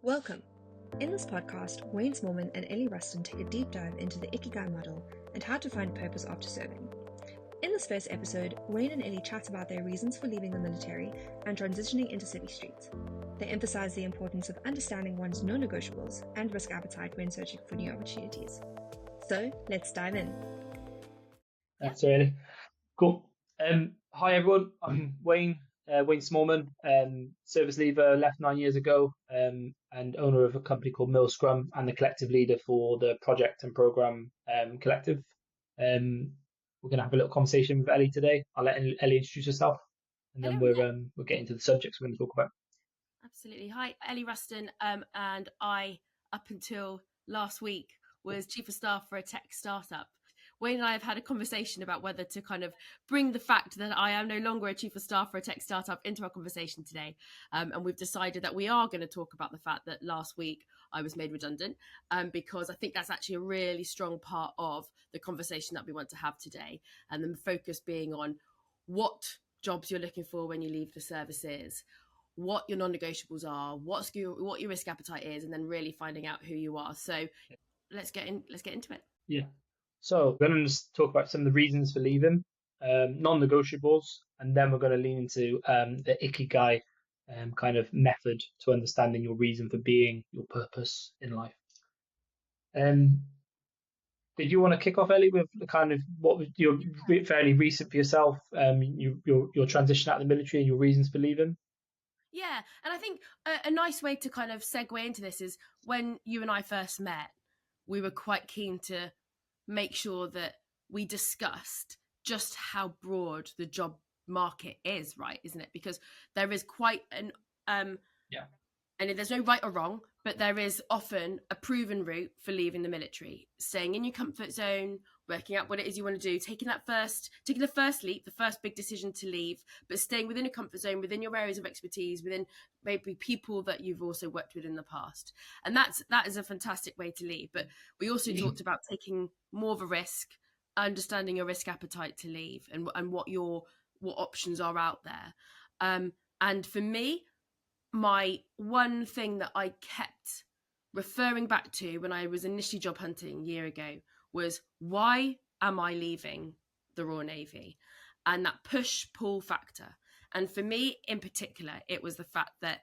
Welcome! In this podcast, Wayne Smallman and Elly take a deep dive into the Ikigai model and how to find purpose after serving. In this first episode, Wayne and Elly chat about their reasons for leaving the military and transitioning into city streets. They emphasize the importance of understanding one's non-negotiables and risk appetite when searching for new opportunities. So, let's dive in. That's really cool. Hi everyone, I'm Wayne Smallman, service leaver, left 9 years ago, and owner of a company called Mill Scrum and the collective leader for the project and program collective. We're going to have a little conversation with Elly today. I'll let Elly introduce herself, and then we'll get into the subjects we're going to talk about. Absolutely. Hi, Elly Ruston, and I, up until last week, was chief of staff for a tech startup. Wayne and I have had a conversation about whether to kind of bring the fact that I am no longer a chief of staff for a tech startup into our conversation today. And we've decided that we are going to talk about the fact that last week I was made redundant, because I think that's actually a really strong part of the conversation that we want to have today. And the focus being on what jobs you're looking for when you leave the services, what your non-negotiables are, what your risk appetite is, and then really finding out who you are. So let's get into it. Yeah. So we're going to just talk about some of the reasons for leaving, non-negotiables, and then we're going to lean into the Ikigai kind of method to understanding your reason for being, your purpose in life. Did you want to kick off, Elly, with the kind of what was your fairly recent for yourself, your transition out of the military and your reasons for leaving? Yeah, and I think a nice way to kind of segue into this is when you and I first met, we were quite keen to make sure that we discussed just how broad the job market is, right? Isn't it? Because there is quite an and there's no right or wrong, but there is often a proven route for leaving the military: staying in your comfort zone, working out what it is you want to do, taking the first leap, the first big decision to leave, but staying within a comfort zone, within your areas of expertise, within maybe people that you've also worked with in the past. And that is a fantastic way to leave. But we also talked about taking more of a risk, understanding your risk appetite to leave, and what options are out there. And for me, my one thing that I kept referring back to when I was initially job hunting a year ago was, why am I leaving the Royal Navy? And that push-pull factor. And for me in particular, it was the fact that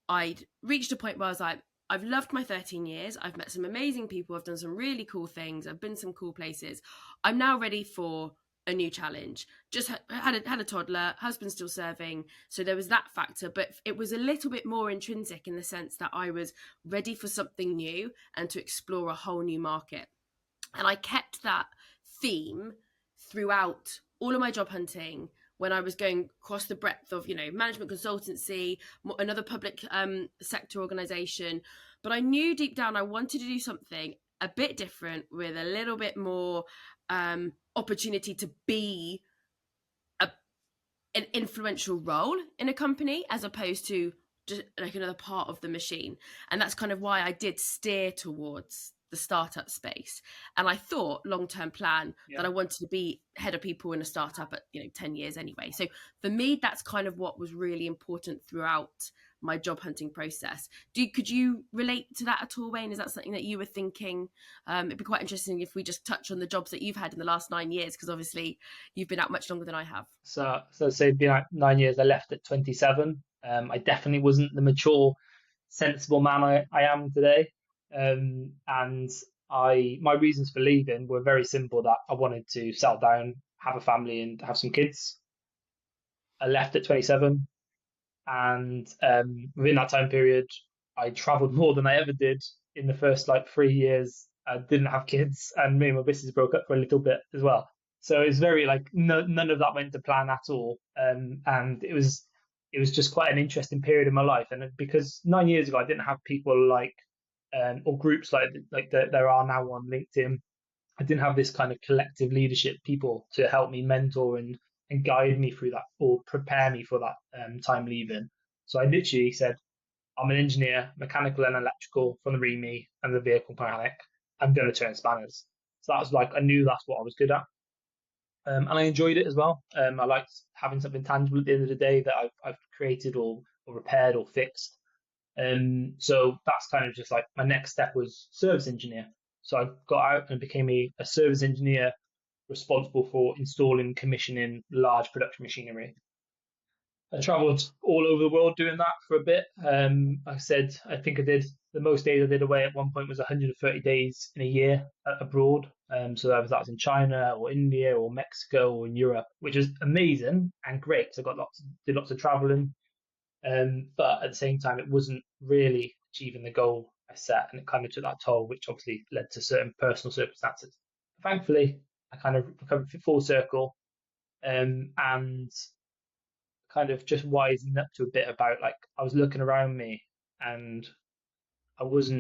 I'd reached a point where I was like, I've loved my 13 years. I've met some amazing people. I've done some really cool things. I've been some cool places. I'm now ready for a new challenge. Just had a toddler, husband still serving. So there was that factor, but it was a little bit more intrinsic in the sense that I was ready for something new and to explore a whole new market. And I kept that theme throughout all of my job hunting when I was going across the breadth of, management consultancy, another public sector organization. But I knew deep down I wanted to do something a bit different with a little bit more opportunity to be an influential role in a company as opposed to just like another part of the machine. And that's kind of why I did steer towards the startup space. And I thought long-term plan that I wanted to be head of people in a startup at 10 years anyway. So for me, that's kind of what was really important throughout my job hunting process. Could you relate to that at all, Wayne? Is that something that you were thinking? It'd be quite interesting if we just touch on the jobs that you've had in the last 9 years, because obviously you've been out much longer than I have. So say been out 9 years. I left at 27. I definitely wasn't the mature, sensible man I am today. And my reasons for leaving were very simple: that I wanted to settle down, have a family, and have some kids. I left at 27, and within that time period, I travelled more than I ever did in the first 3 years. I didn't have kids, and me and my business broke up for a little bit as well. So it's very none of that went to plan at all, and it was just quite an interesting period in my life. And because 9 years ago I didn't have people or groups like there are now on LinkedIn, I didn't have this kind of collective leadership people to help me mentor and guide me through that or prepare me for that time leaving. So I literally said, I'm an engineer, mechanical and electrical from the REME and the vehicle mechanic. I'm going to turn spanners. So that was I knew that's what I was good at. And I enjoyed it as well. I liked having something tangible at the end of the day that I've created or repaired or fixed. So that's kind of just like my next step was service engineer. So I got out and became a service engineer responsible for installing, commissioning large production machinery. I travelled all over the world doing that for a bit. Like I said, I think I did the most days I did away at one point was 130 days in a year abroad. So that was in China or India or Mexico or in Europe, which was amazing and great. So I did lots of travelling. But at the same time, it wasn't really achieving the goal I set, and it kind of took that toll, which obviously led to certain personal circumstances. Thankfully, I kind of recovered full circle, and kind of just wising up to a bit about like I was looking around me, and I was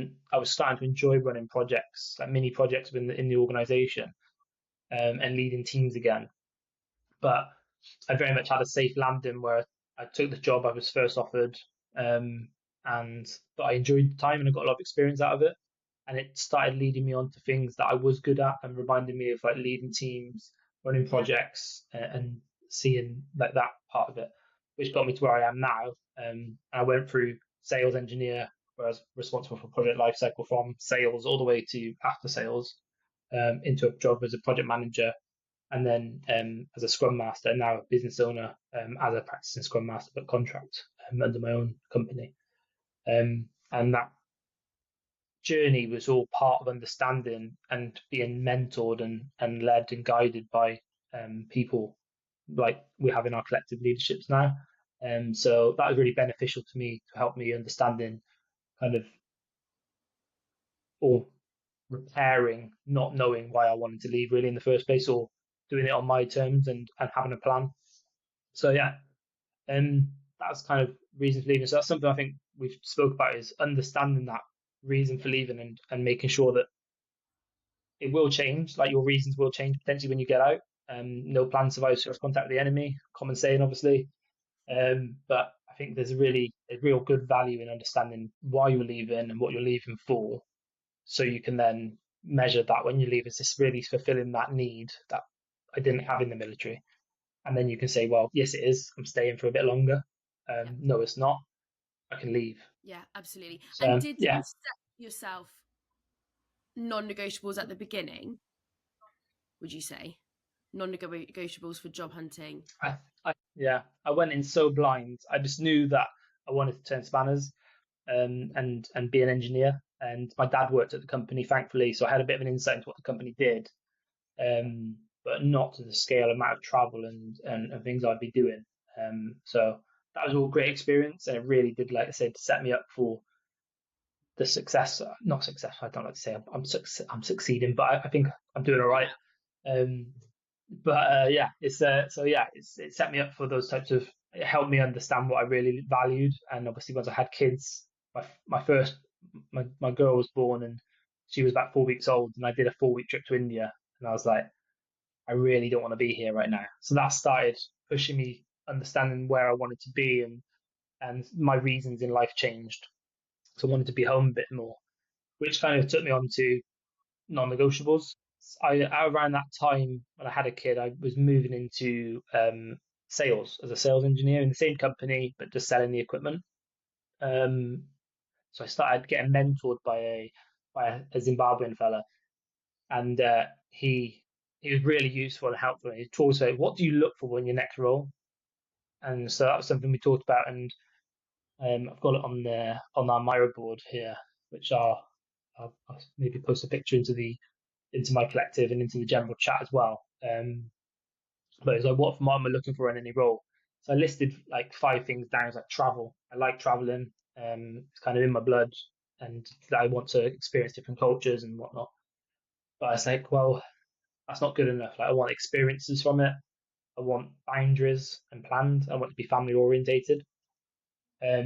starting to enjoy running projects, like mini projects in the organisation, and leading teams again. But I very much had a safe landing where I took the job I was first offered, but I enjoyed the time and I got a lot of experience out of it. And it started leading me on to things that I was good at and reminding me of like leading teams, running projects, and seeing like that part of it, which got me to where I am now. I went through sales engineer, where I was responsible for project lifecycle from sales all the way to after sales, into a job as a project manager, and then as a Scrum Master, now a business owner, as a practicing Scrum Master, but contract under my own company. And that journey was all part of understanding and being mentored and led and guided by people like we have in our collective leaderships now. So that was really beneficial to me to help me understanding kind of or repairing, not knowing why I wanted to leave really in the first place, or doing it on my terms and having a plan. So yeah, that's kind of reason for leaving. So that's something I think we've spoke about, is understanding that reason for leaving and making sure that it will change, like your reasons will change potentially when you get out. No plan survives first contact with the enemy, common saying obviously. But I think there's a real good value in understanding why you're leaving and what you're leaving for, so you can then measure that when you leave, is this really fulfilling that need that I didn't have in the military? And then you can say, well, yes, it is. I'm staying for a bit longer. No, it's not. I can leave. Yeah, absolutely. So, and did you set yourself non-negotiables at the beginning, would you say? Non-negotiables for job hunting? I went in so blind. I just knew that I wanted to turn spanners and be an engineer. And my dad worked at the company, thankfully, so I had a bit of an insight into what the company did, but not to the scale, amount of travel and things I'd be doing. So that was all great experience, and it really did, like I said, set me up for the success. Not success. I don't like to say I'm succeeding, but I think I'm doing all right. It set me up for those types of. It helped me understand what I really valued, and obviously once I had kids, my girl was born and she was about 4 weeks old, and I did a 4-week trip to India, and I was like, I really don't want to be here right now. So that started pushing me, understanding where I wanted to be, and my reasons in life changed. So I wanted to be home a bit more, which kind of took me on to non-negotiables. Around that time when I had a kid, I was moving into sales as a sales engineer in the same company, but just selling the equipment. So I started getting mentored by a Zimbabwean fella, and he was really useful and helpful. He taught us about, what do you look for in your next role, and so that was something we talked about. And I've got it on our Miro board here, which I'll maybe post a picture into my collective and into the general chat as well. But it's like, what am I looking for in any role? So I listed like 5 things down. It's like travel. I like traveling. It's kind of in my blood, and I want to experience different cultures and whatnot. But it's like, well, that's not good enough. Like, I want experiences from it. I want boundaries and plans. I want to be family orientated. I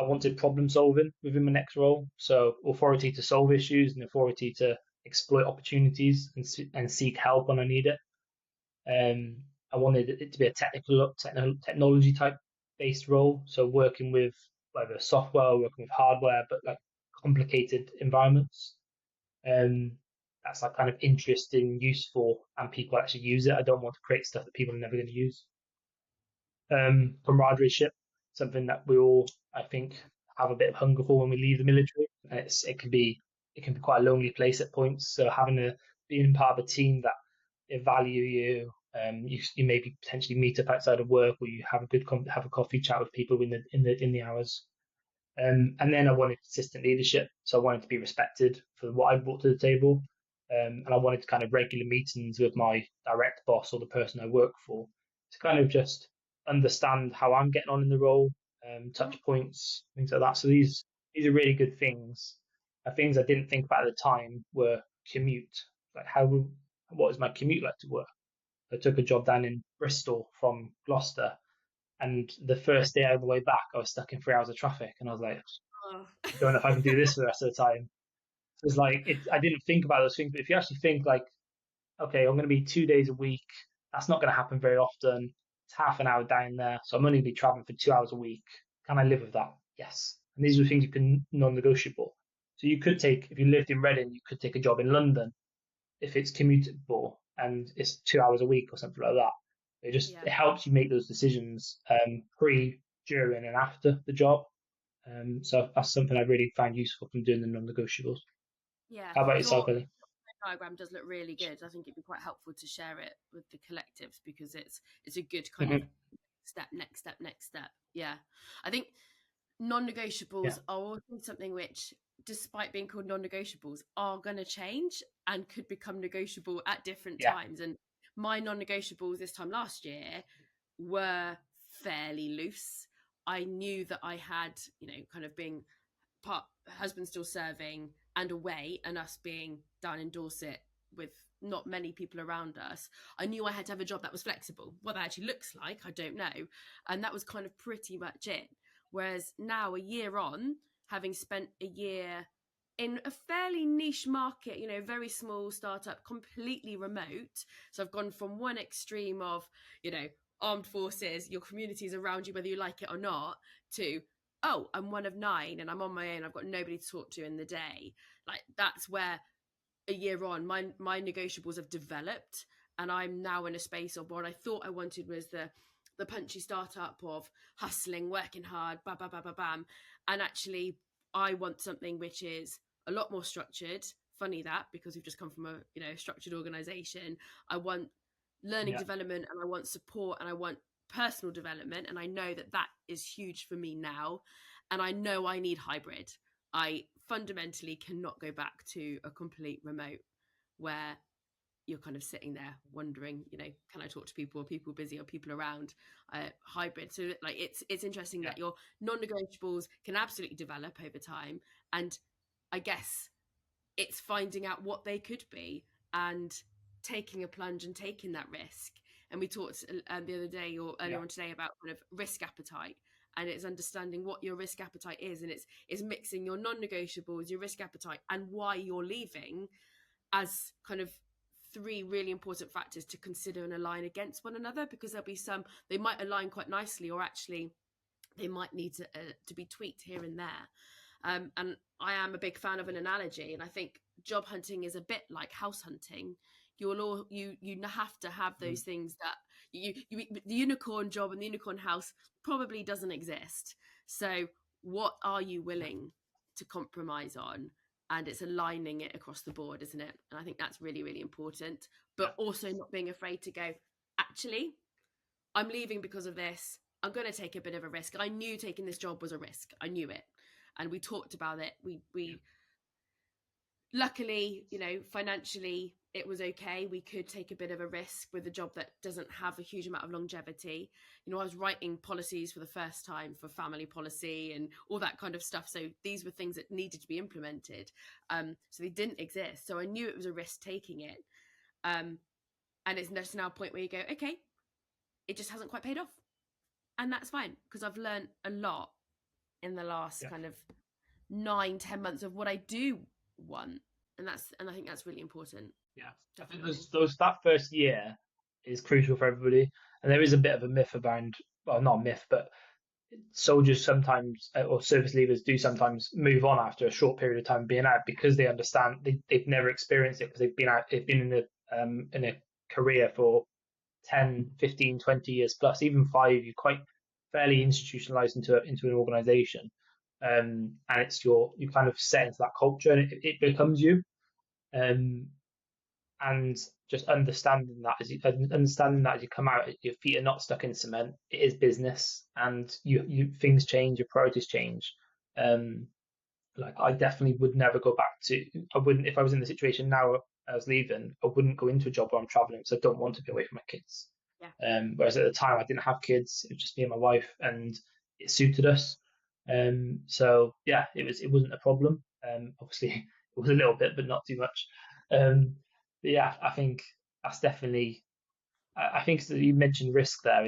wanted problem solving within my next role. So authority to solve issues and authority to exploit opportunities and seek help when I need it. I wanted it to be a technology type based role. So working with whether software, working with hardware, but like complicated environments. That's like kind of interesting, useful, and people actually use it. I don't want to create stuff that people are never going to use. Camaraderie, something that we all, I think, have a bit of hunger for when we leave the military. It can be quite a lonely place at points. So being part of a team that they value you, you maybe potentially meet up outside of work, or you have have a coffee chat with people in the hours. And then I wanted consistent leadership, so I wanted to be respected for what I brought to the table, and I wanted kind of regular meetings with my direct boss or the person I work for to kind of just understand how I'm getting on in the role, touch points, things like that. So these are really good things. Things I didn't think about at the time were commute, like what is my commute like to work? I took a job down in Bristol from Gloucester, and the first day on the way back, I was stuck in 3 hours of traffic, and I was like, I don't know if I can do this for the rest of the time. So it's like, I didn't think about those things, but if you actually think like, okay, I'm going to be 2 days a week, that's not going to happen very often. It's half an hour down there, so I'm only going to be traveling for 2 hours a week. Can I live with that? Yes. And these are things you can non-negotiable. So you could take, if you lived in Reading, you could take a job in London if it's commutable and it's 2 hours a week or something like that. It helps you make those decisions pre, during, and after the job. So that's something I really find useful from doing the non-negotiables. Yeah. How about yourself, Elly? Diagram does look really good. I think it'd be quite helpful to share it with the collectives because it's a good kind of next step. Yeah. I think non-negotiables are also something which, despite being called non-negotiables, are going to change and could become negotiable at different times. And my non-negotiables this time last year were fairly loose. I knew that I had, kind of being husband still serving and away, and us being down in Dorset with not many people around us, I knew I had to have a job that was flexible. What that actually looks like, I don't know. And that was kind of pretty much it. Whereas now, a year on, having spent a year in a fairly niche market, very small startup, completely remote. So I've gone from one extreme of, armed forces, your community is around you, whether you like it or not, to, oh, I'm one of 9 and I'm on my own. I've got nobody to talk to in the day. Like, that's where a year on, my negotiables have developed. And I'm now in a space of what I thought I wanted was the punchy startup of hustling, working hard, bam. And actually, I want something which is a lot more structured. Funny that, because we've just come from a structured organization. I want learning development, and I want support, and I want personal development. And I know that is huge for me now. And I know I need hybrid. I fundamentally cannot go back to a complete remote where you're kind of sitting there wondering, can I talk to people? Are people busy? Are people around? Hybrid. So like, it's interesting that your non-negotiables can absolutely develop over time. And I guess it's finding out what they could be and taking a plunge and taking that risk. And we talked the other day or earlier on today about kind of risk appetite. And it's understanding what your risk appetite is. And it's mixing your non-negotiables, your risk appetite, and why you're leaving as kind of 3 really important factors to consider and align against one another, because there'll be some, they might align quite nicely, or actually they might need to be tweaked here and there. And I am a big fan of an analogy, and I think job hunting is a bit like house hunting. You have to have those things that the unicorn job and the unicorn house probably doesn't exist. So what are you willing to compromise on? And it's aligning it across the board, isn't it? And I think that's really, really important. But also not being afraid to go, actually, I'm leaving because of this. I'm going to take a bit of a risk. I knew taking this job was a risk. I knew it. And we talked about it. We luckily, financially, it was okay. We could take a bit of a risk with a job that doesn't have a huge amount of longevity. I was writing policies for the first time for family policy and all that kind of stuff. So these were things that needed to be implemented. So they didn't exist. So I knew it was a risk taking it. And it's just now a point where you go, okay, it just hasn't quite paid off. And that's fine, because I've learned a lot in the last kind of 9-10 months of what I do want. And I think that's really important. Yeah, definitely. I think that first year is crucial for everybody, and there is a bit of a myth around, well, not a myth, but soldiers sometimes, or service leavers do sometimes move on after a short period of time being out, because they understand they've never experienced it, because they've been in a career for 10, 15, 20 years plus, even 5. You're quite fairly institutionalized into an organization. and it's you kind of set into that culture, and it becomes you. And just understanding that as you come out, your feet are not stuck in cement. It is business, and you things change, your priorities change. Like I definitely would never go back to. I wouldn't if I was in the situation now. I was leaving. I wouldn't go into a job where I'm traveling because I don't want to be away from my kids. Yeah. Whereas at the time I didn't have kids. It was just me and my wife, and it suited us. So yeah, it wasn't a problem. Obviously it was a little bit, but not too much. But yeah, I think that's definitely. I think that you mentioned risk there.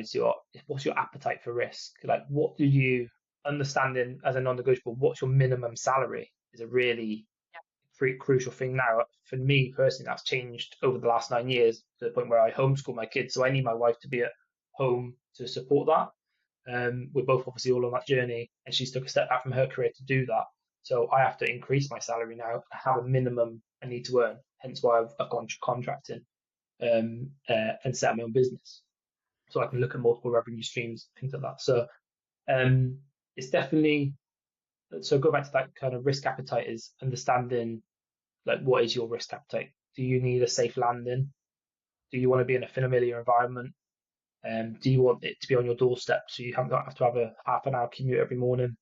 What's your appetite for risk? Like, what do you understanding as a non-negotiable? What's your minimum salary? Is a really crucial thing now. For me personally, that's changed over the last 9 years to the point where I homeschool my kids, so I need my wife to be at home to support that. We're both obviously all on that journey, and she's took a step back from her career to do that. So I have to increase my salary now. I have a minimum I need to earn. Hence why I've gone contracting and set up my own business, so I can look at multiple revenue streams, things like that. So it's definitely go back to that kind of risk appetite is understanding like what is your risk appetite. Do you need a safe landing? Do you want to be in a familiar environment? Do you want it to be on your doorstep so you don't have to have a half an hour commute every morning?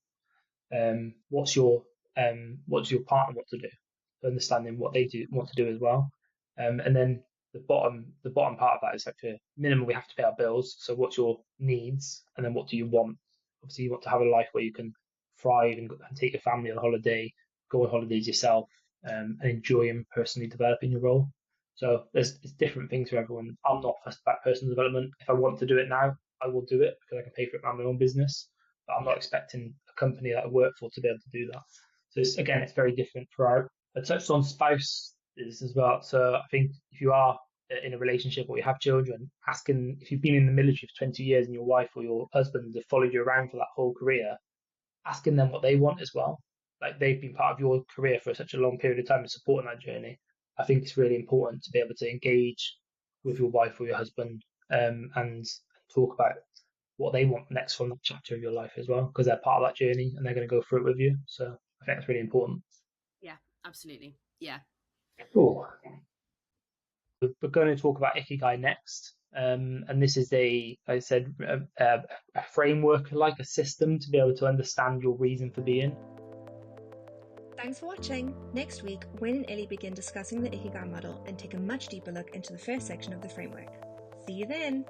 What's your partner want to do? Understanding what they want to do as well. And then the bottom part of that is like a minimum we have to pay our bills. So what's your needs, and then what do you want? Obviously, you want to have a life where you can thrive and take your family on holiday, go on holidays yourself, and enjoy and personally develop in your role. So there's different things for everyone. I'm not fussed about personal development. If I want to do it now, I will do it because I can pay for it on my own business. But I'm not expecting a company that I work for to be able to do that. So it's very different for I touched on spouses as well. So I think if you are in a relationship or you have children, asking if you've been in the military for 20 years and your wife or your husband have followed you around for that whole career, asking them what they want as well. Like they've been part of your career for such a long period of time and supporting that journey. I think it's really important to be able to engage with your wife or your husband and talk about what they want next from that chapter of your life as well, because they're part of that journey and they're going to go through it with you. So I think that's really important. Yeah, absolutely. Yeah. Cool. We're going to talk about Ikigai next. And this is a framework, like a system to be able to understand your reason for being. Thanks for watching. Next week, Wayne and Elly begin discussing the Ikigai model and take a much deeper look into the first section of the framework. See you then!